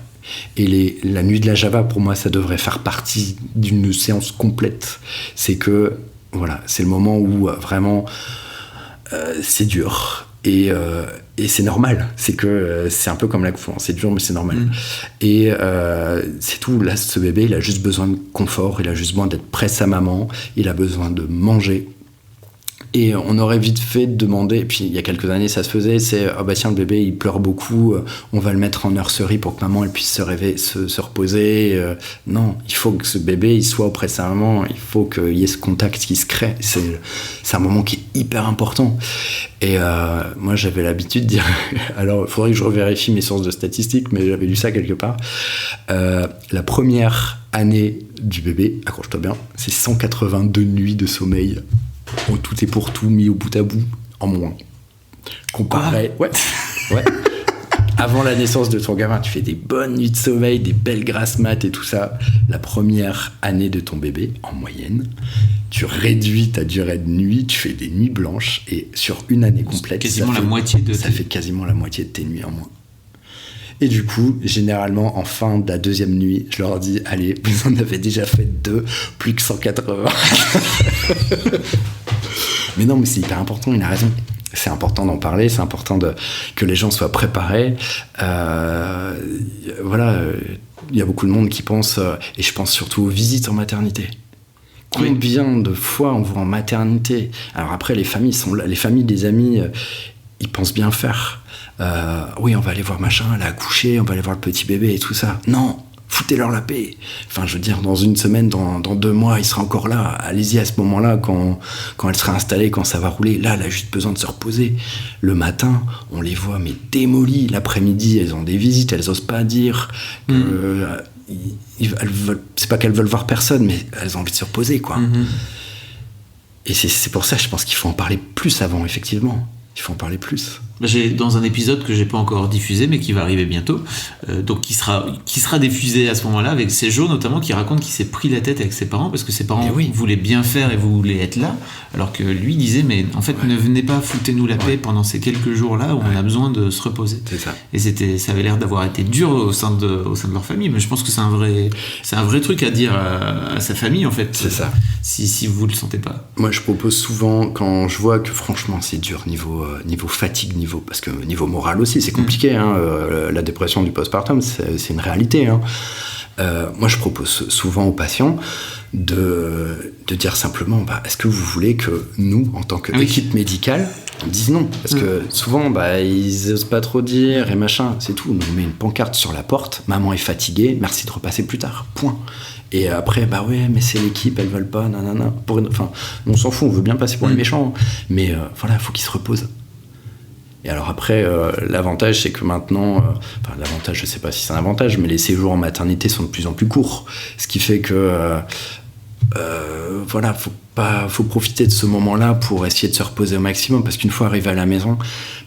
Et la nuit de la Java, pour moi, ça devrait faire partie d'une séance complète. C'est que voilà, c'est le moment où vraiment c'est dur. Et c'est normal, c'est que c'est un peu comme l'accouchement, c'est dur mais c'est normal. Et c'est tout, là ce bébé il a juste besoin de confort, il a juste besoin d'être près de sa maman, il a besoin de manger. Et on aurait vite fait de demander, et puis il y a quelques années ça se faisait, c'est tiens le bébé il pleure beaucoup, on va le mettre en nurserie pour que maman elle puisse se reposer. Non, il faut que ce bébé il soit auprès de sa maman, il faut qu'il y ait ce contact qui se crée, c'est un moment qui est hyper important. Et moi j'avais l'habitude de dire, alors il faudrait que je revérifie mes sources de statistiques, mais j'avais lu ça quelque part, la première année du bébé, accroche-toi bien, c'est 182 nuits de sommeil. Tout est pour tout mis au bout à bout en moins. Comparé, ouais. Avant la naissance de ton gamin, tu fais des bonnes nuits de sommeil, des belles grasses mat et tout ça. La première année de ton bébé, en moyenne, tu réduis ta durée de nuit, tu fais des nuits blanches et sur une année complète, ça fait quasiment la moitié de tes nuits en moins. Et du coup, généralement, en fin de la deuxième nuit, je leur dis, allez, vous en avez déjà fait 2, plus que 180. Mais non, mais c'est hyper important, il a raison. C'est important d'en parler, c'est important que les gens soient préparés. Voilà, il y a beaucoup de monde qui pense, et je pense surtout aux visites en maternité. Combien de fois on va en maternité? Alors après, les familles sont là, les familles des amis, ils pensent bien faire. Oui, on va aller voir machin, elle a accouché, on va aller voir le petit bébé et tout ça. Non, foutez-leur la paix. Enfin, je veux dire, dans une semaine, dans 2 mois, il sera encore là. Allez-y à ce moment-là, quand elle sera installée, quand ça va rouler. Là, elle a juste besoin de se reposer. Le matin, on les voit, mais démolies. L'après-midi, elles ont des visites, elles osent pas dire que... c'est pas qu'elles veulent voir personne, mais elles ont envie de se reposer, quoi. Et c'est pour ça, je pense qu'il faut en parler plus avant, effectivement. Il faut en parler plus. J'ai dans un épisode que j'ai pas encore diffusé mais qui va arriver bientôt, donc qui sera diffusé à ce moment-là, avec Sejo notamment, qui raconte qu'il s'est pris la tête avec ses parents parce que ses parents voulaient bien faire et voulaient être là, alors que lui disait mais en fait ne venez pas, foutez-nous la paix pendant ces quelques jours-là où on a besoin de se reposer. C'est ça. Et ça avait l'air d'avoir été dur au sein de leur famille, mais je pense que c'est un vrai truc à dire à sa famille en fait. C'est ça. Si vous le sentez pas. Moi je propose souvent, quand je vois que franchement c'est dur niveau fatigue, parce que niveau moral aussi c'est compliqué, la dépression du postpartum c'est une réalité, moi je propose souvent aux patients de dire simplement est-ce que vous voulez que nous en tant qu'équipe médicale on dise non, parce que souvent ils osent pas trop dire et machin, c'est tout, on met une pancarte sur la porte, maman est fatiguée, merci de repasser plus tard, point. Et après, mais c'est l'équipe, elles veulent pas, nanana. On s'en fout, on veut bien passer pour les méchants, mais voilà, il faut qu'ils se reposent. Et alors après, l'avantage, c'est que maintenant, l'avantage, je sais pas si c'est un avantage, mais les séjours en maternité sont de plus en plus courts. Ce qui fait que, faut profiter de ce moment-là pour essayer de se reposer au maximum, parce qu'une fois arrivé à la maison,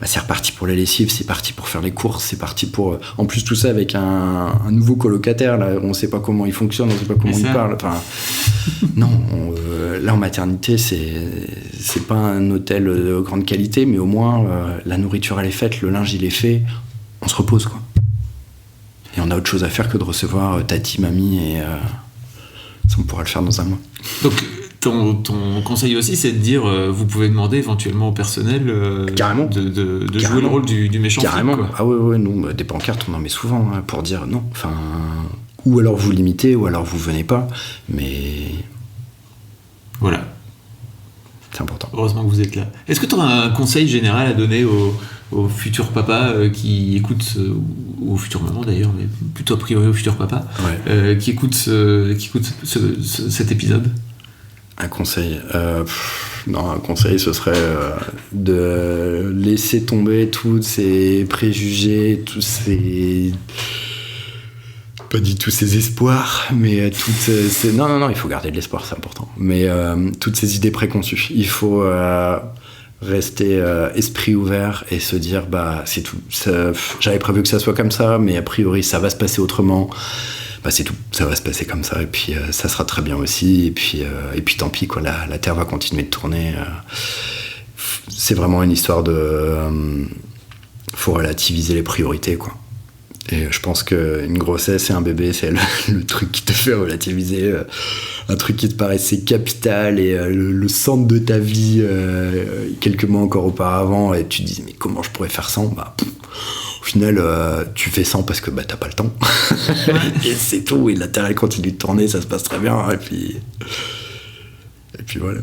c'est reparti pour la lessive, c'est parti pour faire les courses, c'est parti pour... En plus, tout ça avec un nouveau colocataire, là, on sait pas comment il fonctionne, on sait pas comment il parle. Enfin, non, là en maternité, c'est pas un hôtel de grande qualité, mais au moins la nourriture elle est faite, le linge il est fait, on se repose quoi. Et on a autre chose à faire que de recevoir tati, mamie, et ça on pourra le faire dans un mois. Donc ton conseil aussi, c'est de dire, vous pouvez demander éventuellement au personnel carrément. de jouer le rôle du méchant. Carrément. Flic, quoi. Ah ouais, nous, des pancartes, on en met souvent pour dire non. Enfin, ou alors vous limitez, ou alors vous venez pas. Mais voilà. C'est important. Heureusement que vous êtes là. Est-ce que tu auras un conseil général à donner aux futurs papas qui écoutent, ou aux futures mamans d'ailleurs, mais plutôt a priori aux futurs papas, qui écoutent cet épisode? Un conseil, un conseil, ce serait de laisser tomber tous ces préjugés, tous ces espoirs, mais toutes ces... Non, il faut garder de l'espoir, c'est important. Mais toutes ces idées préconçues, il faut rester esprit ouvert et se dire, c'est tout. J'avais prévu que ça soit comme ça, mais a priori, ça va se passer autrement. C'est tout, ça va se passer comme ça, et puis ça sera très bien aussi, et puis tant pis, quoi, la Terre va continuer de tourner. C'est vraiment une histoire de... faut relativiser les priorités, quoi. Et je pense qu'une grossesse et un bébé, c'est le truc qui te fait relativiser un truc qui te paraissait capital et le centre de ta vie quelques mois encore auparavant, et tu te dis, mais comment je pourrais faire sans ? Au final, tu fais sans parce que t'as pas le temps. Et c'est tout. Et la Terre, elle continue de tourner, ça se passe très bien. Et puis voilà.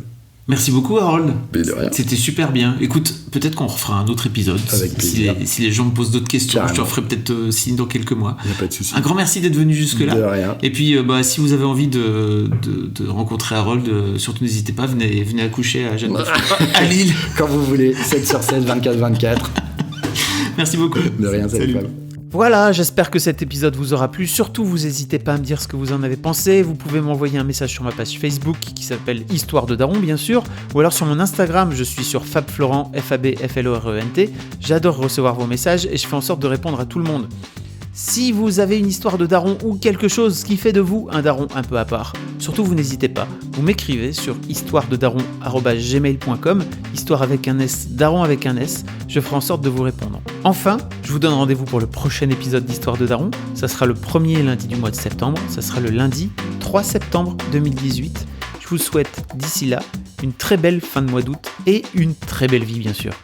Merci beaucoup, Harold. Mais de rien. C'était super bien. Écoute, peut-être qu'on refera un autre épisode. Avec plaisir. Si les gens me posent d'autres questions, carrément. je te referai peut-être signe dans quelques mois. Il n'y a pas de souci. Un grand merci d'être venu jusque-là. De rien. Et puis, si vous avez envie de rencontrer Harold, surtout n'hésitez pas, venez accoucher à Jeanne à Lille. Quand vous voulez, 7/7, 24/24. Merci beaucoup. De rien, salut. Voilà, j'espère que cet épisode vous aura plu. Surtout, vous n'hésitez pas à me dire ce que vous en avez pensé. Vous pouvez m'envoyer un message sur ma page Facebook qui s'appelle Histoire de Daron, bien sûr. Ou alors sur mon Instagram, je suis sur FabFlorent, FabFlorent. J'adore recevoir vos messages et je fais en sorte de répondre à tout le monde. Si vous avez une histoire de daron ou quelque chose qui fait de vous un daron un peu à part, surtout vous n'hésitez pas, vous m'écrivez sur histoirededaron@gmail.com, histoire avec un S, daron avec un S, je ferai en sorte de vous répondre. Enfin, je vous donne rendez-vous pour le prochain épisode d'Histoire de Daron, ça sera le premier lundi du mois de septembre, ça sera le lundi 3 septembre 2018. Je vous souhaite d'ici là une très belle fin de mois d'août et une très belle vie bien sûr.